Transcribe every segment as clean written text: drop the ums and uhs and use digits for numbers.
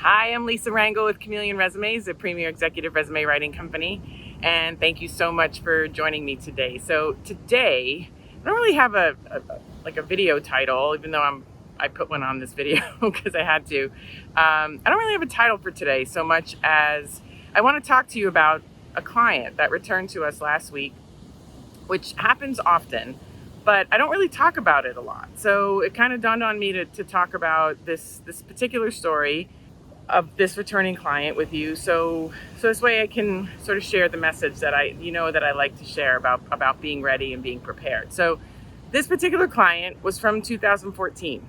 Hi, I'm Lisa Rangel with Chameleon Resumes, a premier executive resume writing company. And thank you so much for joining me today. So today, I don't really have a video title, even though I put one on this video because I had to. I don't really have a title for today so much as I want to talk to you about a client that returned to us last week, which happens often, but I don't really talk about it a lot. So it kind of dawned on me to talk about this particular story of this returning client with you. So this way I can sort of share the message that I like to share about being ready and being prepared. So this particular client was from 2014,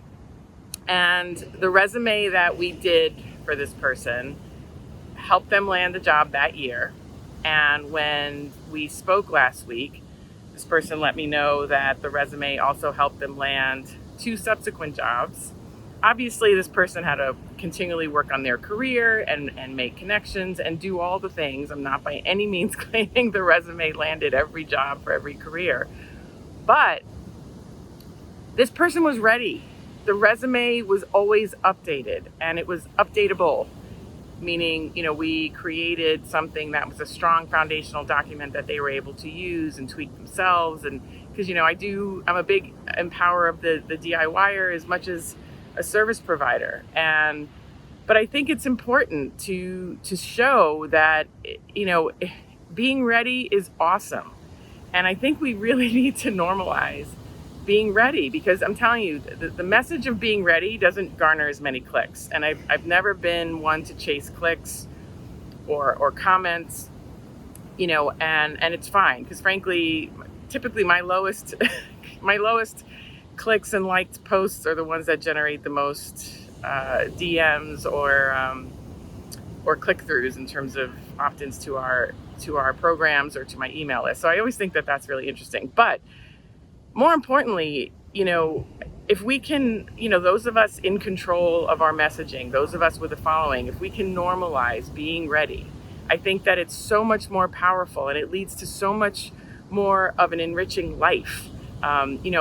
and the resume that we did for this person helped them land a job that year. And when we spoke last week, this person let me know that the resume also helped them land 2 subsequent jobs. Obviously, this person had to continually work on their career and make connections and do all the things. I'm not by any means claiming the resume landed every job for every career, but this person was ready. The resume was always updated, and it was updatable, meaning, we created something that was a strong foundational document that they were able to use and tweak themselves. And because, I'm a big empower of the DIYer as much as a service provider. But I think it's important to show that, being ready is awesome. And I think we really need to normalize being ready, because I'm telling you, the message of being ready doesn't garner as many clicks. And I've never been one to chase clicks or comments, and it's fine, because frankly, typically my lowest clicks and liked posts are the ones that generate the most DMs or click-throughs in terms of opt-ins to our programs or to my email list. So I always think that that's really interesting. But more importantly, if we can, those of us in control of our messaging, those of us with a following, if we can normalize being ready, I think that it's so much more powerful, and it leads to so much more of an enriching life.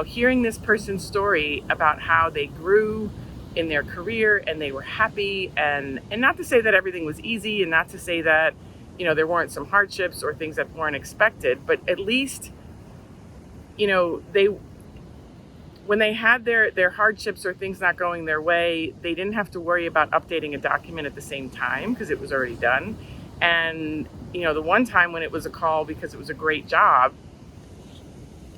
Hearing this person's story about how they grew in their career and they were happy, and not to say that everything was easy, and not to say that, there weren't some hardships or things that weren't expected, but at least, when they had their hardships or things not going their way, they didn't have to worry about updating a document at the same time because it was already done. And, the one time when it was a call because it was a great job,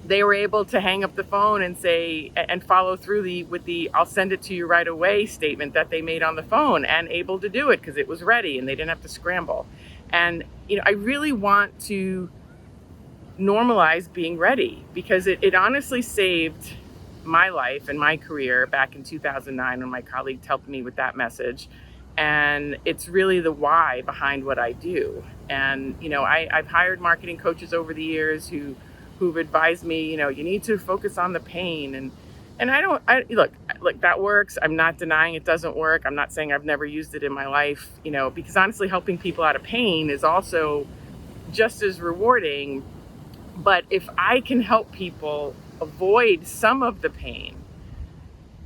they were able to hang up the phone and say, and follow through with the "I'll send it to you right away" statement that they made on the phone, and able to do it because it was ready and they didn't have to scramble. And, I really want to normalize being ready, because it honestly saved my life and my career back in 2009 when my colleague helped me with that message. And it's really the why behind what I do. And, I've hired marketing coaches over the years who've advised me, you need to focus on the pain. And look, that works. I'm not denying it doesn't work. I'm not saying I've never used it in my life, because honestly, helping people out of pain is also just as rewarding. But if I can help people avoid some of the pain,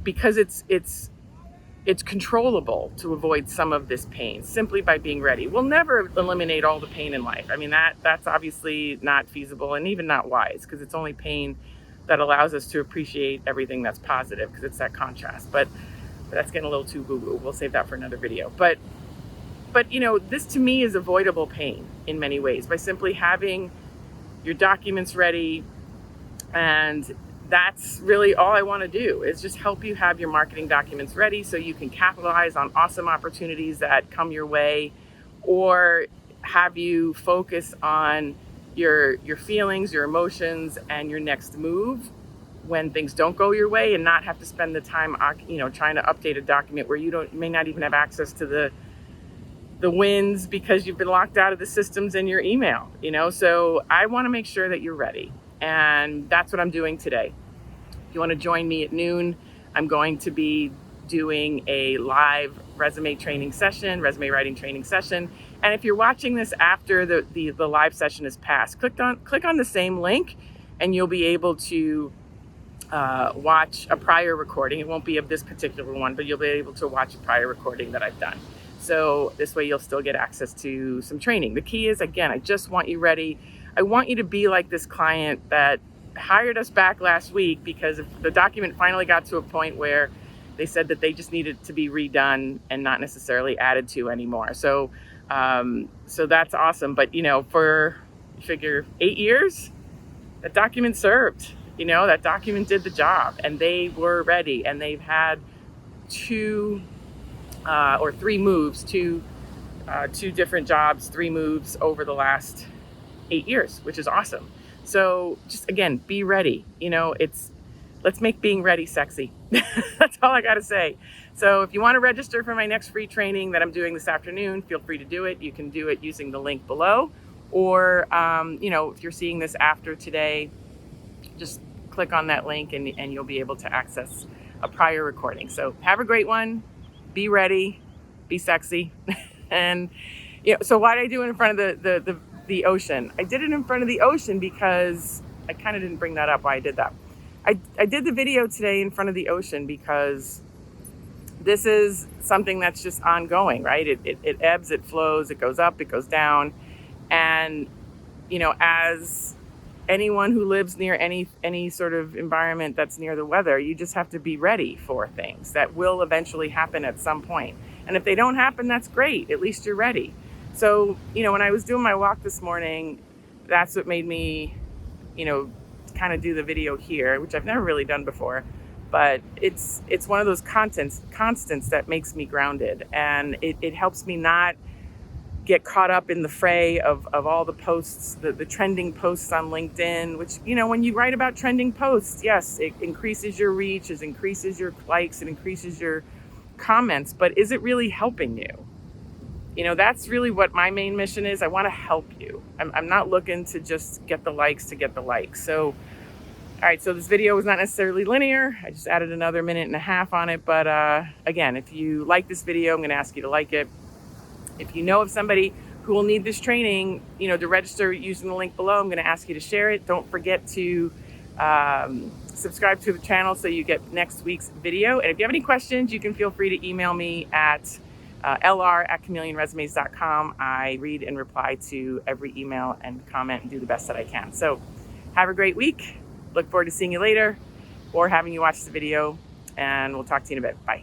because it's controllable to avoid some of this pain simply by being ready. We'll never eliminate all the pain in life. I mean, that's obviously not feasible and even not wise, because it's only pain that allows us to appreciate everything that's positive, because it's that contrast. But that's getting a little too woo-woo. We'll save that for another video. But this to me is avoidable pain in many ways by simply having your documents ready. And that's really all I want to do, is just help you have your marketing documents ready so you can capitalize on awesome opportunities that come your way, or have you focus on your feelings, your emotions, and your next move when things don't go your way, and not have to spend the time, trying to update a document where you may not even have access to the wins because you've been locked out of the systems in your email, So I want to make sure that you're ready. And that's what I'm doing today. If you want to join me at noon, I'm going to be doing a live resume writing training session. And if you're watching this after the live session is passed, click on the same link, and you'll be able to watch a prior recording. It won't be of this particular one, but you'll be able to watch a prior recording that I've done. So this way you'll still get access to some training. The key is, again, I just want you ready. I want you to be like this client that hired us back last week because the document finally got to a point where they said that they just needed to be redone and not necessarily added to anymore. So that's awesome. But, for, you figure 8 years, that document served. That document did the job, and they were ready, and they've had 2 or 3 moves, 2 different jobs, 3 moves over the last 8 years, which is awesome. So just, again, be ready. Let's make being ready sexy. That's all I got to say. So if you want to register for my next free training that I'm doing this afternoon, feel free to do it. You can do it using the link below, or if you're seeing this after today, just click on that link and you'll be able to access a prior recording. So have a great one. Be ready. Be sexy. And so why did I do it in front of the ocean? I did it in front of the ocean because I kind of didn't bring that up why I did that. I did the video today in front of the ocean because this is something that's just ongoing, right? It ebbs, it flows, it goes up, it goes down. And, as anyone who lives near any sort of environment that's near the weather, you just have to be ready for things that will eventually happen at some point. And if they don't happen, that's great. At least you're ready. So, when I was doing my walk this morning, that's what made me, kind of do the video here, which I've never really done before. But it's one of those constants that makes me grounded. And it helps me not get caught up in the fray of all the posts, the trending posts on LinkedIn, which, when you write about trending posts, yes, it increases your reach, it increases your likes, it increases your comments, but is it really helping you? That's really what my main mission is. I want to help you. I'm not looking to just get the likes to get the likes. So, all right, so this video was not necessarily linear. I just added another 1.5 minutes on it. But again, if you like this video, I'm going to ask you to like it. If you know of somebody who will need this training, to register using the link below, I'm going to ask you to share it. Don't forget to subscribe to the channel so you get next week's video. And if you have any questions, you can feel free to email me at lr@chameleonresumes.com. I read and reply to every email and comment and do the best that I can. So have a great week. Look forward to seeing you later or having you watch the video, and we'll talk to you in a bit. Bye.